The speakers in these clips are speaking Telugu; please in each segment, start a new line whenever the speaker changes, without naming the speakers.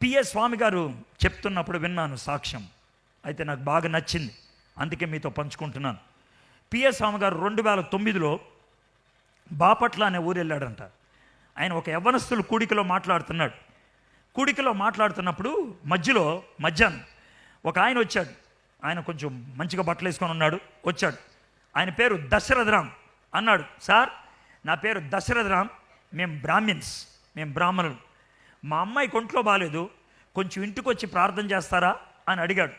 పిఎస్ స్వామి గారు చెప్తున్నప్పుడు విన్నాను సాక్ష్యం, అయితే నాకు బాగా నచ్చింది, అందుకే మీతో పంచుకుంటున్నాను. పిఎస్ స్వామి గారు 2009లో బాపట్ల అనే ఊరు వెళ్ళాడంట. ఆయన ఒక యవ్వనస్తులు కూడికలో మాట్లాడుతున్నాడు. కూడికలో మాట్లాడుతున్నప్పుడు మధ్యాహ్నం ఒక ఆయన వచ్చాడు. ఆయన కొంచెం మంచిగా బట్టలు వేసుకొని ఉన్నాడు. వచ్చాడు, ఆయన పేరు దశరథరామ్. అన్నాడు, సార్ నా పేరు దశరథరామ్, మేము బ్రాహ్మిన్స్, మేము బ్రాహ్మణులు, మా అమ్మాయి ఒంట్లో బాగాలేదు, కొంచెం ఇంటికి వచ్చి ప్రార్థన చేస్తారా అని అడిగాడు.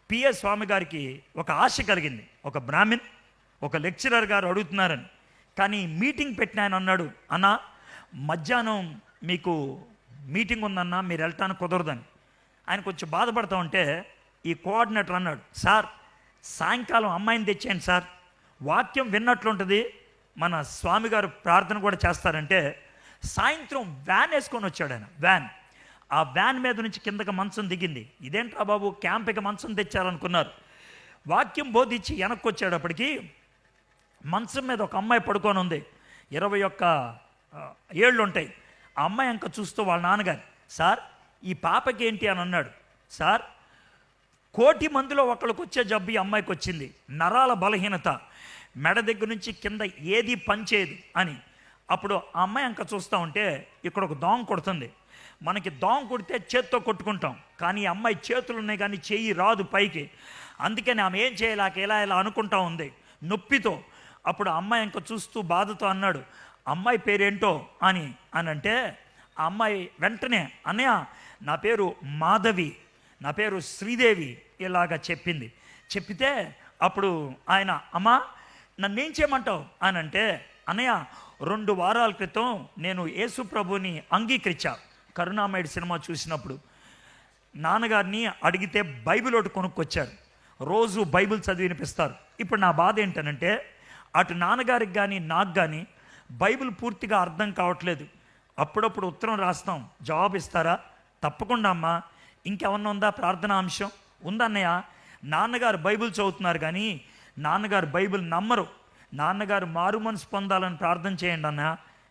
పిఎస్ స్వామి గారికి ఒక ఆశ కలిగింది, ఒక బ్రాహ్మిన్ ఒక లెక్చరర్ గారు అడుగుతున్నారని. కానీ మీటింగ్ పెట్టిన ఆయన అన్నాడు, అన్నా మధ్యాహ్నం మీకు మీటింగ్ ఉందన్నా, మీరు వెళ్ళటానికి కుదరదని. ఆయన కొంచెం బాధపడతా ఉంటే ఈ కోఆర్డినేటర్ అన్నాడు, సార్ సాయంకాలం అమ్మాయిని తెచ్చేయండి సార్, వాక్యం విన్నట్లుంటుంది, మన స్వామి గారు ప్రార్థన కూడా చేస్తారంటే సాయంత్రం వ్యాన్ వేసుకొని వచ్చాడు ఆయన. ఆ వ్యాన్ మీద నుంచి కిందకి మంచం దిగింది. ఇదేంట్రా బాబు క్యాంప్కి మంచం తెచ్చారనుకున్నారు. వాక్యం బోధించి వెనక్కి వచ్చేటప్పటికి మంచం మీద ఒక అమ్మాయి పడుకొని ఉంది, 21 ఏళ్ళు ఉంటాయి. ఆ అమ్మాయి ఇంకా చూస్తూ వాళ్ళ నాన్నగారు, సార్ ఈ పాపకి ఏంటి అని అన్నాడు. సార్ 1,000,000 మందిలో ఒకళ్ళకి వచ్చే జబ్బు ఈ అమ్మాయికి వచ్చింది, నరాల బలహీనత, మెడ దగ్గర నుంచి కింద ఏది పనిచేయదు అని. అప్పుడు ఆ అమ్మాయి ఇంకా చూస్తూ ఉంటే ఇక్కడ ఒక దోమ కొడుతుంది. మనకి దోమ కొడితే చేత్తో కొట్టుకుంటాం, కానీ ఈ అమ్మాయి చేతులు ఉన్నాయి కానీ చెయ్యి రాదు పైకి. అందుకని ఆమె ఏం చేయలేక ఇలా అనుకుంటా ఉంది నొప్పితో. అప్పుడు ఆ అమ్మాయి ఇంకా చూస్తూ బాధతో అన్నాడు, అమ్మాయి పేరేంటో అని అంటే ఆ అమ్మాయి వెంటనే, అన్నయ్య నా పేరు మాధవి, నా పేరు శ్రీదేవి ఇలాగా చెప్పింది. చెప్పితే అప్పుడు ఆయన, అమ్మా నన్నేం చేయమంటావు అని అంటే, అన్నయ్య 2 వారాల క్రితం నేను యేసు ప్రభుని అంగీకరించా. కరుణామయుడు సినిమా చూసినప్పుడు నాన్నగారిని అడిగితే బైబిల్ ఒకటి కొనుక్కొచ్చారు, రోజు బైబిల్ చదివి వినిపిస్తారు. ఇప్పుడు నా బాధ ఏంటనంటే, అటు నాన్నగారికి కానీ నాకు కానీ బైబిల్ పూర్తిగా అర్థం కావట్లేదు. అప్పుడప్పుడు ఉత్తరం రాస్తాం, జవాబు ఇస్తారా? తప్పకుండా అమ్మా. ఇంకేమన్నా ఉందా ప్రార్థనా అంశం? ఉందన్నయ్య, నాన్నగారు బైబిల్ చదువుతున్నారు కానీ నాన్నగారు బైబిల్ నమ్మరు, నాన్నగారు మారు మనసు పొందాలని ప్రార్థన చేయండి అన్న.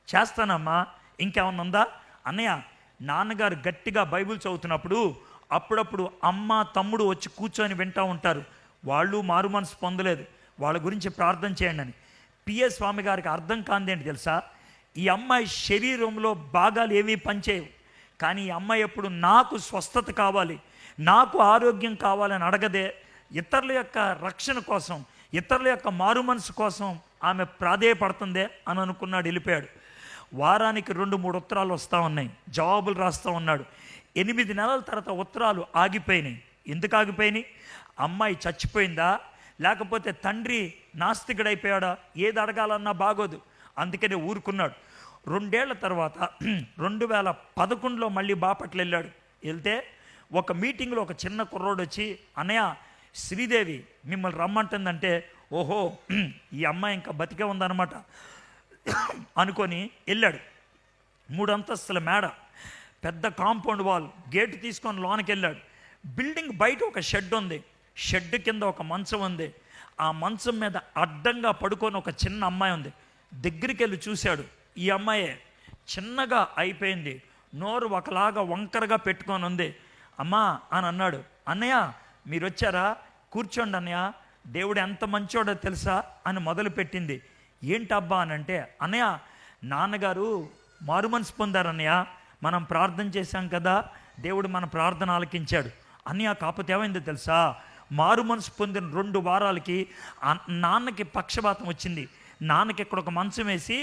చేస్తానమ్మా. ఇంకేమన్నా ఉందా? అన్నయ్య నాన్నగారు గట్టిగా బైబిల్ చదువుతున్నప్పుడు అప్పుడప్పుడు అమ్మ తమ్ముడు వచ్చి కూర్చొని వింటూ ఉంటారు, వాళ్ళు మారు మనసు పొందలేదు, వాళ్ళ గురించి ప్రార్థన చేయండి అని. పిఎస్ స్వామి గారికి అర్థం కాందేంటి తెలుసా? ఈ అమ్మాయి శరీరంలో భాగాలు ఏమీ పనిచేయవు, కానీ ఈ అమ్మాయి ఎప్పుడు నాకు స్వస్థత కావాలి, నాకు ఆరోగ్యం కావాలని అడగదే, ఇతరుల యొక్క రక్షణ కోసం, ఇతరుల యొక్క మారు మనసు కోసం ఆమె ప్రాధేయపడుతుందే అని అనుకున్నాడు. వెళ్ళిపోయాడు. వారానికి 2-3 ఉత్తరాలు వస్తూ ఉన్నాయి, జవాబులు రాస్తూ ఉన్నాడు. 8 నెలల తర్వాత ఉత్తరాలు ఆగిపోయినాయి. ఎందుకు ఆగిపోయినాయి? అమ్మాయి చచ్చిపోయిందా, లేకపోతే తండ్రి నాస్తికుడైపోయాడా? ఏది అడగాలన్నా బాగోదు, అందుకనే ఊరుకున్నాడు. 2 ఏళ్ల తర్వాత 2011లో మళ్ళీ బాపట్ల వెళ్ళాడు. వెళ్తే ఒక మీటింగ్లో ఒక చిన్న కుర్రోడు వచ్చి, అన్నయ్య శ్రీదేవి మిమ్మల్ని రమ్మంటుందంటే, ఓహో ఈ అమ్మాయి ఇంకా బతికే ఉందన్నమాట అనుకొని వెళ్ళాడు. 3 అంతస్తుల మేడ, పెద్ద కాంపౌండ్ వాల్, గేటు తీసుకొని లోనికి వెళ్ళాడు. బిల్డింగ్ బయట ఒక షెడ్ ఉంది, షెడ్ కింద ఒక మంచం ఉంది. ఆ మంచం మీద అడ్డంగా పడుకొని ఒక చిన్న అమ్మాయి ఉంది. దగ్గరికి వెళ్ళి చూశాడు, ఈ అమ్మాయే, చిన్నగా అయిపోయింది, నోరు ఒకలాగా వంకరగా పెట్టుకొని ఉంది. అమ్మా అని అన్నాడు. అన్నయ్య మీరు వచ్చారా, కూర్చోండి అన్నయ్య, దేవుడు ఎంత మంచోడో తెలుసా అని మొదలుపెట్టింది. ఏంటబ్బా అని అంటే, అన్నయ్య నాన్నగారు మారు మనసు పొందారన్నయ్య, మనం ప్రార్థన చేశాం కదా, దేవుడు మన ప్రార్థన ఆలకించాడు. అన్నయ్య కాకపోతే ఏమైందో తెలుసా, మారు మనసు పొందిన 2 వారాలకి నాన్నకి పక్షపాతం వచ్చింది. నాన్నకి ఇక్కడ ఒక మంచం వేసి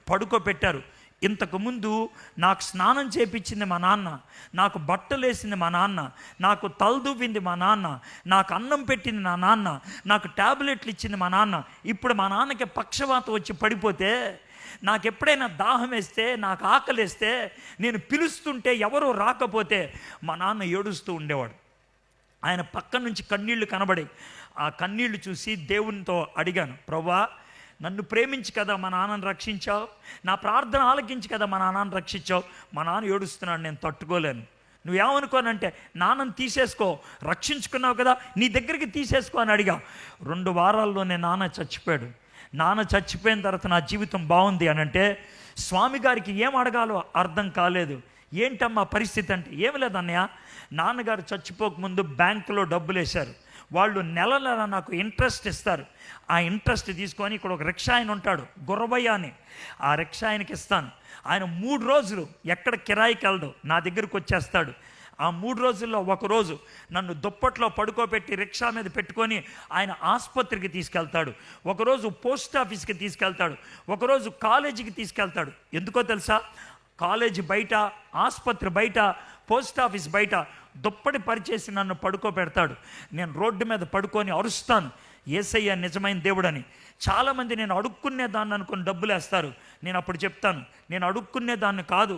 పడుకోబెట్టారు. ఇంతకుముందు నాకు స్నానం చేపించింది మా నాన్న, నాకు బట్టలు వేసింది మా నాన్న, నాకు తలదూవింది మా నాన్న, నాకు అన్నం పెట్టింది నా నాన్న, నాకు ట్యాబ్లెట్లు ఇచ్చింది మా నాన్న. ఇప్పుడు మా నాన్నకి పక్షవాతం వచ్చి పడిపోతే, నాకు ఎప్పుడైనా దాహం వేస్తే, నాకు ఆకలి వేస్తే, నేను పిలుస్తుంటే ఎవరో రాకపోతే మా నాన్న ఏడుస్తూ ఉండేవాడు. ఆయన పక్క నుంచి కన్నీళ్లు కనబడి, ఆ కన్నీళ్లు చూసి దేవునితో అడిగాను, ప్రభువా నన్ను ప్రేమించి కదా మా నాన్నని రక్షించావు, నా ప్రార్థన ఆలకించి కదా మా నాన్నని రక్షించావు, మా నాన్న ఏడుస్తున్నాడు, నేను తట్టుకోలేను. నువ్వేమనుకోనంటే, నాన్నని తీసేసుకో, రక్షించుకున్నావు కదా నీ దగ్గరికి తీసేసుకో అని అడిగా. 2 వారాల్లోనే నాన్న చచ్చిపోయాడు. నాన్న చచ్చిపోయిన తర్వాత నా జీవితం బాగుంది అని అంటే, స్వామి గారికి ఏం అడగాలో అర్థం కాలేదు. ఏంటమ్మా పరిస్థితి అంటే, ఏమి లేదన్నయ్య, నాన్నగారు చచ్చిపోకముందు బ్యాంకులో డబ్బులు వేశారు. వాళ్ళు నెల నెల నాకు ఇంట్రెస్ట్ ఇస్తారు. ఆ ఇంట్రెస్ట్ తీసుకొని ఇక్కడ ఒక రిక్షా ఆయన ఉంటాడు, గుర్రబయ్య అని, ఆ రిక్షా ఆయనకి ఇస్తాను. ఆయన 3 రోజులు ఎక్కడ కిరాయికి వెళ్ళడు, నా దగ్గరికి వచ్చేస్తాడు. ఆ 3 రోజుల్లో ఒకరోజు నన్ను దుప్పట్లో పడుకోబెట్టి రిక్షా మీద పెట్టుకొని ఆయన ఆసుపత్రికి తీసుకెళ్తాడు, ఒకరోజు పోస్ట్ ఆఫీస్కి తీసుకెళ్తాడు, ఒకరోజు కాలేజీకి తీసుకెళ్తాడు. ఎందుకో తెలుసా? కాలేజీ బయట, ఆసుపత్రి బయట, పోస్ట్ ఆఫీస్ బయట దుప్పటి పరిచేసి నన్ను పడుకోబెడతాడు. నేను రోడ్డు మీద పడుకొని అరుస్తాను, యేసయ్య నిజమైన దేవుడని. చాలామంది నేను అడుక్కునే దాన్ని అనుకుని డబ్బులు వేస్తారు. నేను అప్పుడు చెప్తాను, నేను అడుక్కునే దాన్ని కాదు,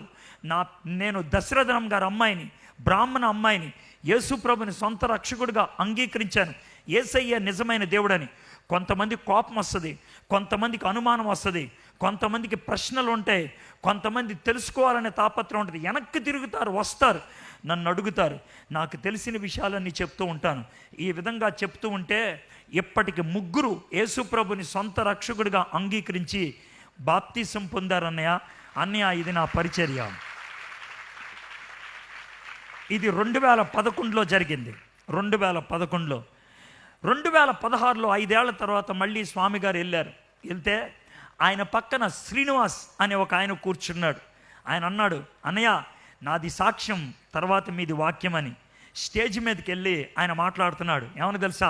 నేను దశరథం గారి అమ్మాయిని, బ్రాహ్మణ అమ్మాయిని, యేసు ప్రభుని సొంత రక్షకుడిగా అంగీకరించాను. యేసయ్య నిజమైన దేవుడని. కొంతమంది కోపం వస్తుంది, కొంతమందికి అనుమానం వస్తుంది, కొంతమందికి ప్రశ్నలు ఉంటాయి, కొంతమంది తెలుసుకోవాలనే తాపత్రం ఉంటుంది. వెనక్కి తిరుగుతారు, వస్తారు, నన్ను అడుగుతారు. నాకు తెలిసిన విషయాలన్నీ చెప్తూ ఉంటాను. ఈ విధంగా చెప్తూ ఉంటే ఇప్పటికి 3 యేసు ప్రభుని సొంత రక్షకుడిగా అంగీకరించి బాప్తిసం పొందారన్నయ్య. అన్నయ్య, ఇది నా పరిచర్య. ఇది 2011లో జరిగింది. 2011లో 2016లో 5 ఏళ్ల తర్వాత మళ్ళీ స్వామి గారు వెళ్తే ఆయన పక్కన శ్రీనివాస్ అనే ఒక ఆయన కూర్చున్నాడు. ఆయన అన్నాడు, అన్నయ్య, నాది సాక్ష్యం, తర్వాత మీది వాక్యం అని. స్టేజ్ మీదకి వెళ్ళి ఆయన మాట్లాడుతున్నాడు. ఏమని తెలుసా?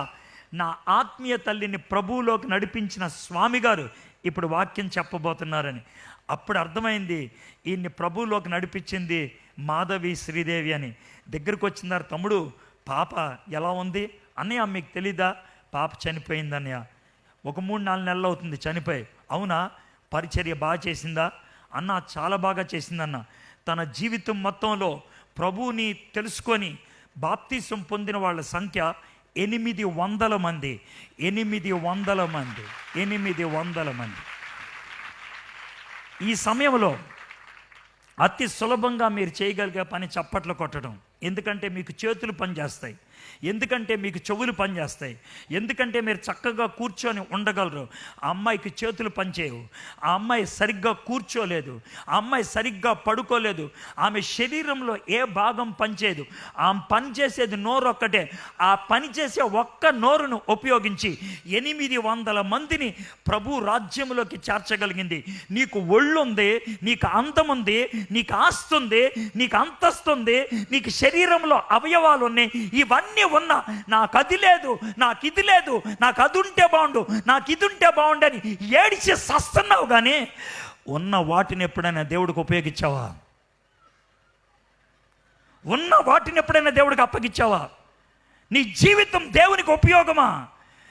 నా ఆత్మీయ తల్లిని ప్రభువులోకి నడిపించిన స్వామి గారు ఇప్పుడు వాక్యం చెప్పబోతున్నారని. అప్పుడు అర్థమైంది, ఈయన్ని ప్రభువులోకి నడిపించింది మాధవి శ్రీదేవి అని. దగ్గరికి వచ్చినారు, తమ్ముడు పాప ఎలా ఉంది? అన్నయ్య, మీకు తెలీదా? పాప చనిపోయింది అన్నయ్య. ఒక 3-4 నెలలు అవుతుంది చనిపోయి. అవునా? పరిచర్య బాగా చేసిందా? అన్న, చాలా బాగా చేసిందన్న. తన జీవితం మొత్తంలో ప్రభువుని తెలుసుకొని బాప్తిసం పొందిన వాళ్ళ సంఖ్య 800 మంది. 800 మంది. 800 మంది. ఈ సమయంలో అతి సులభంగా మీరు చేయగలిగే పని చప్పట్లు కొట్టడం. ఎందుకంటే మీకు చేతులు పనిచేస్తాయి, ఎందుకంటే మీకు చెవులు పనిచేస్తాయి, ఎందుకంటే మీరు చక్కగా కూర్చొని ఉండగలరు. ఆ అమ్మాయికి చేతులు పనిచేయవు, ఆ అమ్మాయి సరిగ్గా కూర్చోలేదు, ఆ అమ్మాయి సరిగ్గా పడుకోలేదు, ఆమె శరీరంలో ఏ భాగం పనిచేయదు. ఆమె పనిచేసేది నోరు ఒక్కటే. ఆ పనిచేసే ఒక్క నోరును ఉపయోగించి 800 మందిని ప్రభు రాజ్యంలోకి చేర్చగలిగింది. నీకు ఒళ్ళుంది, నీకు అందం ఉంది, నీకు ఆస్తుంది, నీకు అంతస్తుంది, నీకు శరీరంలో అవయవాలు ఉన్నాయి, ఇవన్నీ ఉన్నా నాకు అది లేదు, నాకు ఇది లేదు, నాకు అది ఉంటే బాగుండు, నాకు ఇది ఉంటే బాగుండు అని ఏడిచి సస్తున్నావు. కానీ ఉన్న వాటిని ఎప్పుడైనా దేవుడికి ఉపయోగించావా? ఉన్న వాటిని ఎప్పుడైనా దేవుడికి అప్పగించావా? నీ జీవితం దేవునికి ఉపయోగమా?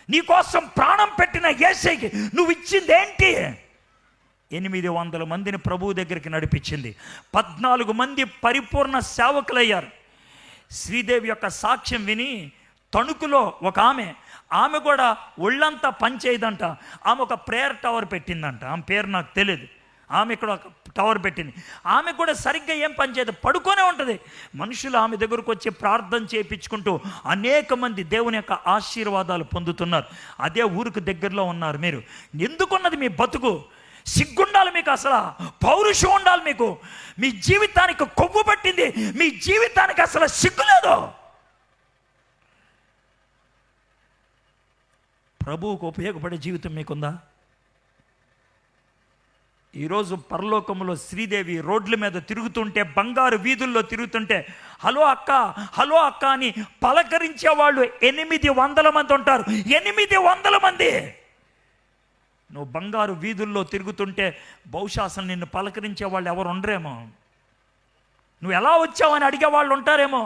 నీ కోసం ప్రాణం పెట్టిన యేసయ్యకి నువ్వు ఇచ్చింది ఏంటి? 800 మందిని ప్రభువు దగ్గరికి నడిపించింది. 14 మంది పరిపూర్ణ సేవకులయ్యారు. శ్రీదేవి యొక్క సాక్ష్యం విని తణుకులో ఒక ఆమె కూడా ఒళ్ళంతా పనిచేయదంట. ఆమె ఒక ప్రేయర్ టవర్ పెట్టిందంట. ఆమె పేరు నాకు తెలియదు. ఆమె ఇక్కడ ఒక టవర్ పెట్టింది. ఆమె కూడా సరిగ్గా ఏం పనిచేయదు, పడుకొనే ఉంటుంది. మనుషులు ఆమె దగ్గరకు వచ్చి ప్రార్థన చేయించుకుంటూ అనేక మంది దేవుని యొక్క ఆశీర్వాదాలు పొందుతున్నారు. అదే ఊరికి దగ్గరలో ఉన్నారు మీరు. ఎందుకున్నది మీ బతుకు? సిగ్గుండాలి మీకు, అసలు పౌరుషం ఉండాలి మీకు. మీ జీవితానికి కొవ్వు పట్టింది, మీ జీవితానికి అసలు సిగ్గు లేదు. ప్రభువుకు ఉపయోగపడే జీవితం మీకుందా? ఈరోజు పరలోకంలో శ్రీదేవి రోడ్ల మీద తిరుగుతుంటే, బంగారు వీధుల్లో తిరుగుతుంటే, హలో అక్క, హలో అక్క అని పలకరించే వాళ్ళు 800 మంది ఉంటారు. 800 మంది. నువ్వు బంగారు వీధుల్లో తిరుగుతుంటే బహుశా అసలు నిన్ను పలకరించే వాళ్ళు ఎవరు ఉండరేమో. నువ్వు ఎలా వచ్చావని అడిగే వాళ్ళు ఉంటారేమో.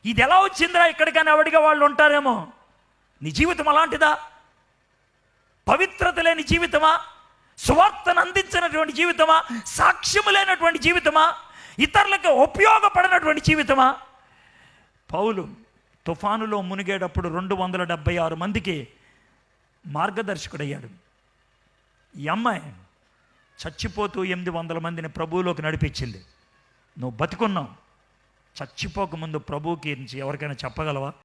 ఇది ఎలా వచ్చిందిరా ఇక్కడికని అడిగే వాళ్ళు ఉంటారేమో. నీ జీవితం అలాంటిదా? పవిత్రత లేని జీవితమా? సువార్తను అందించినటువంటి జీవితమా? సాక్ష్యము లేనటువంటి జీవితమా? ఇతరులకు ఉపయోగపడినటువంటి జీవితమా? పౌలు తుఫానులో మునిగేటప్పుడు 276 మందికి మార్గదర్శకుడయ్యాడు. ఈ అమ్మాయి చచ్చిపోతూ 800 మందిని ప్రభువులోకి నడిపించింది. నువ్వు బతుకున్నావు. చచ్చిపోకముందు ప్రభువుకి ఎవరికైనా చెప్పగలవా?